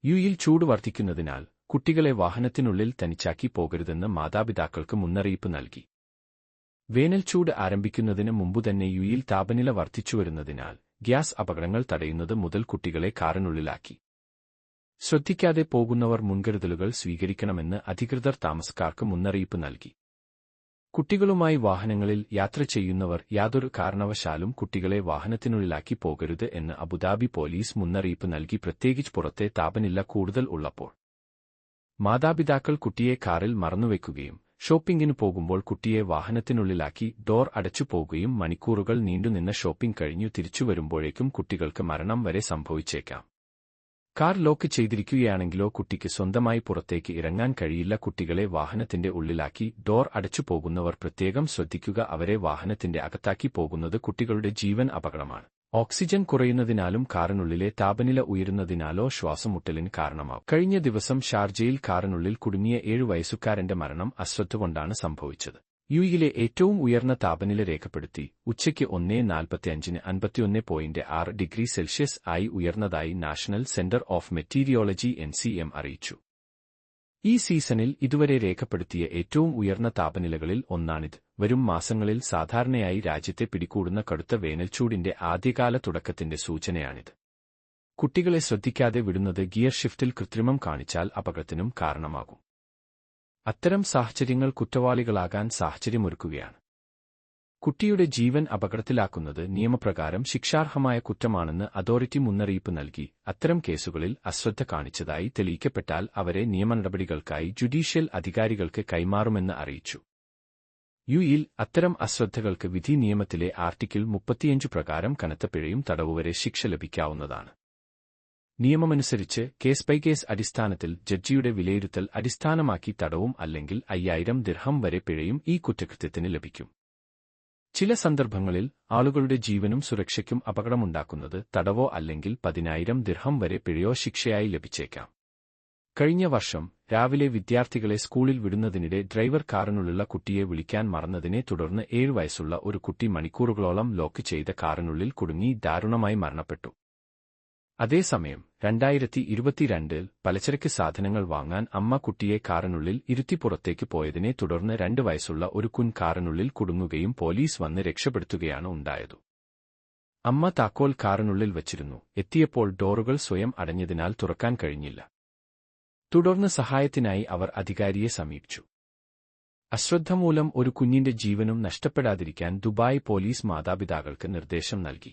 യുയിൽ ചൂട് വർദ്ധിക്കുന്നതിനാൽ കുട്ടികളെ വാഹനത്തിനുള്ളിൽ തനിച്ചാക്കി പോകരുതെന്ന് മാതാപിതാക്കൾക്ക് മുന്നറിയിപ്പ് നൽകി. വേനൽച്ചൂട് ആരംഭിക്കുന്നതിന് മുമ്പുതന്നെ യുയിൽ താപനില വർദ്ധിച്ചുവരുന്നതിനാൽ ഗ്യാസ് അപകടങ്ങൾ തടയുന്നത് മുതൽ കുട്ടികളെ കാറിനുള്ളിലാക്കി. ശ്രദ്ധിക്കാതെ പോകുന്നവർ മുൻകരുതലുകൾ സ്വീകരിക്കണമെന്ന് അധികൃതർ താമസക്കാർക്ക് മുന്നറിയിപ്പ് നൽകി. കുട്ടികളുമായി വാഹനങ്ങളിൽ യാത്ര ചെയ്യുന്നവർ യാതൊരു കാരണവശാലും കുട്ടികളെ വാഹനത്തിനുള്ളിലാക്കി പോകരുത് എന്ന് അബുദാബി പോലീസ് മുന്നറിയിപ്പ് നൽകി, പ്രത്യേകിച്ച് പുറത്തെ താപനില കൂടുതൽ ഉള്ളപ്പോൾ. മാതാപിതാക്കൾ കുട്ടിയെ കാറിൽ മറന്നുവെക്കുകയും ഷോപ്പിംഗിനു പോകുമ്പോൾ കുട്ടിയെ വാഹനത്തിനുള്ളിലാക്കി ഡോർ അടച്ചു പോകുകയും മണിക്കൂറുകൾ നീണ്ടുനിന്ന ഷോപ്പിംഗ് കഴിഞ്ഞു തിരിച്ചുവരുമ്പോഴേക്കും കുട്ടികൾക്ക് മരണം വരെ സംഭവിച്ചേക്കാം. കാർ ലോക്ക് ചെയ്തിരിക്കുകയാണെങ്കിലോ കുട്ടിക്ക് സ്വന്തമായി പുറത്തേക്ക് ഇറങ്ങാൻ കഴിയില്ല. കുട്ടികളെ വാഹനത്തിന്റെ ഉള്ളിലാക്കി ഡോർ അടച്ചു പോകുന്നവർ പ്രത്യേകം ശ്രദ്ധിക്കുക. അവരെ വാഹനത്തിന്റെ അകത്താക്കി പോകുന്നത് കുട്ടികളുടെ ജീവൻ അപകടമാണ്. ഓക്സിജൻ കുറയുന്നതിനാലും കാറിനുള്ളിലെ താപനില ഉയരുന്നതിനാലോ ശ്വാസമുട്ടലിന് കാരണമാവും. കഴിഞ്ഞ ദിവസം ഷാർജയിൽ കാറിനുള്ളിൽ കുടുങ്ങിയ 7 വയസ്സുകാരന്റെ മരണം അശ്രദ്ധ കൊണ്ടാണ് സംഭവിച്ചത്. യുയിലെ ഏറ്റവും ഉയർന്ന താപനില രേഖപ്പെടുത്തി ഉച്ചയ്ക്ക് 1:45-ന് 51.6 ഡിഗ്രി സെൽഷ്യസ് ആയി ഉയർന്നതായി National Centre of Meteorology (NCM) അറിയിച്ചു. ഈ സീസണിൽ ഇതുവരെ രേഖപ്പെടുത്തിയ ഏറ്റവും ഉയർന്ന താപനിലകളിൽ ഒന്നാണിത്. വരും മാസങ്ങളിൽ സാധാരണയായി രാജ്യത്തെ പിടികൂടുന്ന കടുത്ത വേനൽച്ചൂടിന്റെ ആദ്യകാല തുടക്കത്തിന്റെ സൂചനയാണിത്. കുട്ടികളെ ശ്രദ്ധിക്കാതെ വിടുന്നത് ഗിയർ ഷിഫ്റ്റിൽ കൃത്രിമം കാണിച്ചാൽ അപകടത്തിനും കാരണമാകും. അത്തരം സാഹചര്യങ്ങൾ കുറ്റവാളികളാകാൻ സാഹചര്യമൊരുക്കുകയാണ്. കുട്ടിയുടെ ജീവൻ അപകടത്തിലാക്കുന്നത് നിയമപ്രകാരം ശിക്ഷാർഹമായ കുറ്റമാണെന്ന് അതോറിറ്റി മുന്നറിയിപ്പ് നൽകി. അത്തരം കേസുകളിൽ അശ്രദ്ധ കാണിച്ചതായി തെളിയിക്കപ്പെട്ടാൽ അവരെ നിയമനടപടികൾക്കായി ജുഡീഷ്യൽ അധികാരികൾക്ക് കൈമാറുമെന്ന് അറിയിച്ചു. യുയിൽ അത്തരം അശ്രദ്ധകൾക്ക് വിധി നിയമത്തിലെ ആർട്ടിക്കിൾ 35 പ്രകാരം കനത്ത പിഴയും തടവുവരെ ശിക്ഷ ലഭിക്കാവുന്നതാണ്. നിയമമനുസരിച്ച് കേസ് ബൈ കേസ് അടിസ്ഥാനത്തിൽ ജഡ്ജിയുടെ വിലയിരുത്തൽ അടിസ്ഥാനമാക്കി തടവും അല്ലെങ്കിൽ 5000 ദിർഹം വരെ പിഴയും ഈ കുറ്റകൃത്യത്തിന് ലഭിക്കും. ചില സന്ദർഭങ്ങളിൽ ആളുകളുടെ ജീവനും സുരക്ഷയ്ക്കും അപകടമുണ്ടാക്കുന്നത് തടവോ അല്ലെങ്കിൽ 10,000 ദിർഹം വരെ പിഴയോ ശിക്ഷയായി ലഭിച്ചേക്കാം. കഴിഞ്ഞ വർഷം രാവിലെ വിദ്യാർത്ഥികളെ സ്കൂളിൽ വിടുന്നതിനിടെ ഡ്രൈവർ കാറിനുള്ളിലുള്ള കുട്ടിയെ വിളിക്കാൻ മറന്നതിനെ തുടർന്ന് 7 വയസ്സുള്ള ഒരു കുട്ടി മണിക്കൂറുകളോളം ലോക്ക് ചെയ്ത കാറിനുള്ളിൽ കുടുങ്ങി ദാരുണമായി മരണപ്പെട്ടു. അതേസമയം 2022-ൽ പലചരക്ക് സാധനങ്ങൾ വാങ്ങാൻ അമ്മ കുട്ടിയെ കാറിനുള്ളിൽ ഇരുത്തി പുറത്തേക്ക് പോയതിനെ തുടർന്ന് 2 വയസ്സുള്ള ഒരു കാറിനുള്ളിൽ കുടുങ്ങുകയും പോലീസ് വന്ന് രക്ഷപ്പെടുത്തുകയാണ് ഉണ്ടായത്. അമ്മ താക്കോൽ കാറിനുള്ളിൽ വച്ചിരുന്നു. എത്തിയപ്പോൾ ഡോറുകൾ സ്വയം അടഞ്ഞതിനാൽ തുറക്കാൻ കഴിഞ്ഞില്ല. തുടർന്ന് സഹായത്തിനായി അവർ അധികാരിയെ സമീപിച്ചു. അശ്രദ്ധ മൂലം ഒരു കുഞ്ഞിന്റെ ജീവനും നഷ്ടപ്പെടാതിരിക്കാൻ ദുബായ് പോലീസ് മാതാപിതാക്കൾക്ക് നിർദ്ദേശം നൽകി.